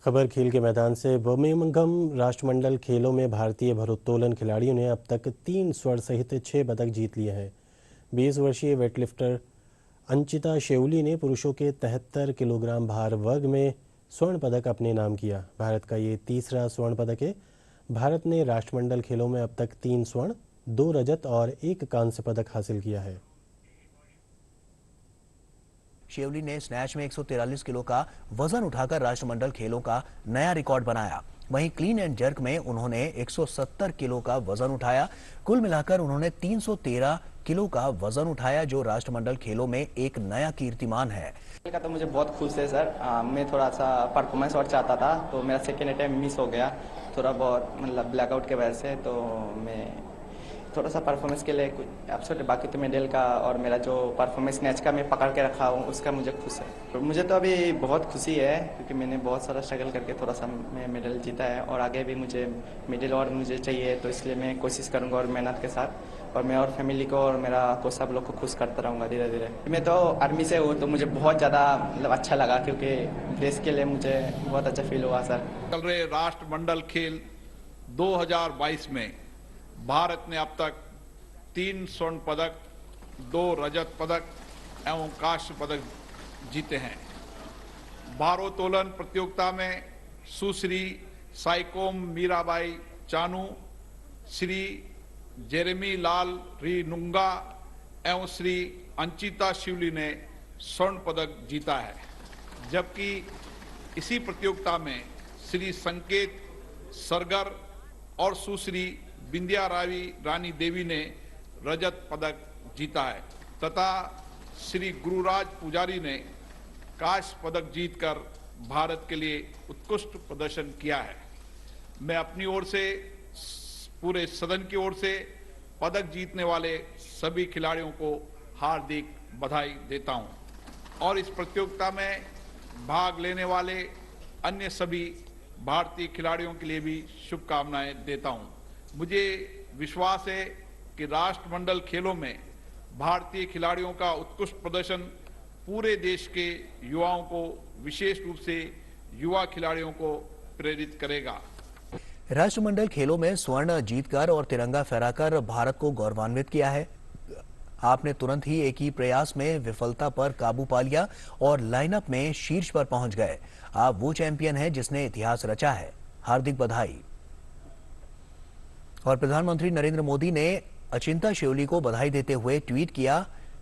खबर खेल के मैदान से। बर्मिंघम राष्ट्रमंडल खेलों में भारतीय भारोत्तोलन खिलाड़ियों ने अब तक 3 स्वर्ण सहित 6 पदक जीत लिए हैं। 20 वर्षीय वेटलिफ्टर अंचिता शेउली ने पुरुषों के 73 किलोग्राम भार वर्ग में स्वर्ण पदक अपने नाम किया। भारत का ये तीसरा स्वर्ण पदक है। भारत ने राष्ट्रमंडल खेलों में अब तक 3 स्वर्ण, 2 रजत और 1 कांस्य पदक हासिल किया है। शेवली ने स्नैच में 143 किलो का वजन उठाकर राष्ट्रमंडल खेलों का नया रिकॉर्ड बनाया। वहीं क्लीन एंड जर्क में उन्होंने 170 किलो का वजन उठाया। कुल मिलाकर उन्होंने 313 किलो का वजन उठाया, जो राष्ट्रमंडल खेलों में एक नया कीर्तिमान है। का तो मुझे बहुत खुश है सर। मैं थोड़ा सा परफॉर्मेंस और चाहता था, तो मेरा सेकेंड अटैम्प्ट मिस हो गया थोड़ा बहुत, मतलब ब्लैकआउट की वजह से। तो मैं थोड़ा सा परफॉर्मेंस के लिए कुछ अपसेट, बाकी तो मेडल का और मेरा जो परफॉर्मेंस मैच का मैं पकड़ के रखा हूँ उसका मुझे खुश है। तो मुझे तो अभी बहुत खुशी है क्योंकि मैंने बहुत सारा स्ट्रगल करके थोड़ा सा मैं मेडल जीता है और आगे भी मुझे मेडल और मुझे चाहिए, तो इसलिए मैं कोशिश करूँगा और मेहनत के साथ, और मैं और फैमिली को और मेरा को सब लोग को खुश करता रहूँगा धीरे धीरे। मैं तो आर्मी से हूँ तो मुझे बहुत ज़्यादा मतलब अच्छा लगा क्योंकि देश के लिए मुझे बहुत अच्छा फील हुआ सर। चल रहे राष्ट्रमंडल खेल 2022 में भारत ने अब तक 3 स्वर्ण पदक, 2 रजत पदक एवं कांस्य पदक जीते हैं। भारोत्तोलन प्रतियोगिता में सुश्री साइकोम मीराबाई चानू, श्री जेरेमी लाल रीनुंगा एवं श्री अंचिता शिवली ने स्वर्ण पदक जीता है, जबकि इसी प्रतियोगिता में श्री संकेत सरगर और सुश्री बिंदिया रानी देवी ने रजत पदक जीता है तथा श्री गुरुराज पुजारी ने कांस्य पदक जीतकर भारत के लिए उत्कृष्ट प्रदर्शन किया है। मैं अपनी ओर से, पूरे सदन की ओर से पदक जीतने वाले सभी खिलाड़ियों को हार्दिक बधाई देता हूं और इस प्रतियोगिता में भाग लेने वाले अन्य सभी भारतीय खिलाड़ियों के लिए भी शुभकामनाएं देता हूं। मुझे विश्वास है कि राष्ट्रमंडल खेलों में भारतीय खिलाड़ियों का उत्कृष्ट प्रदर्शन पूरे देश के युवाओं को, विशेष रूप से युवा खिलाड़ियों को प्रेरित करेगा। राष्ट्रमंडल खेलों में स्वर्ण जीतकर और तिरंगा फहराकर भारत को गौरवान्वित किया है। आपने तुरंत ही एक ही प्रयास में विफलता पर काबू पा लिया और लाइनअप में शीर्ष पर पहुंच गए। आप वो चैंपियन हैं जिसने इतिहास रचा है। हार्दिक बधाई। और प्रधानमंत्री नरेंद्र मोदी ने अचिंता शेउली को बधाई देते हुए ट्वीट किया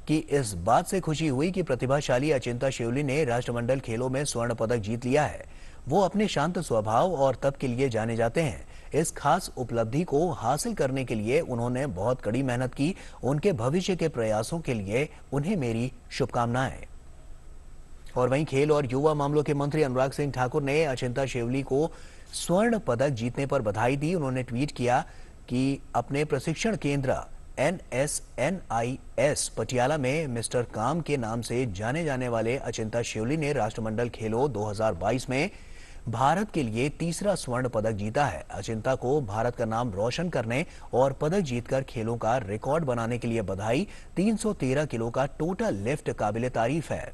कि इस बात से खुशी हुई कि प्रतिभाशाली अचिंता शेउली ने राष्ट्रमंडल खेलों में स्वर्ण पदक जीत लिया है। वो अपने शांत स्वभाव और तप के लिए जाने जाते हैं। इस खास उपलब्धि को हासिल करने के लिए उन्होंने बहुत कड़ी मेहनत की। उनके भविष्य के प्रयासों के लिए उन्हें मेरी शुभकामनाएं। और वहीं खेल और युवा मामलों के मंत्री अनुराग सिंह ठाकुर ने अचिंता शेउली को स्वर्ण पदक जीतने पर बधाई दी। उन्होंने ट्वीट किया कि अपने प्रशिक्षण केंद्र NSNIS पटियाला में मिस्टर काम के नाम से जाने जाने वाले अचिंता शेउली ने राष्ट्रमंडल खेलों 2022 में भारत के लिए तीसरा स्वर्ण पदक जीता है। अचिंता को भारत का नाम रोशन करने और पदक जीतकर खेलों का रिकॉर्ड बनाने के लिए बधाई। 313 किलो का टोटल लिफ्ट काबिले तारीफ है।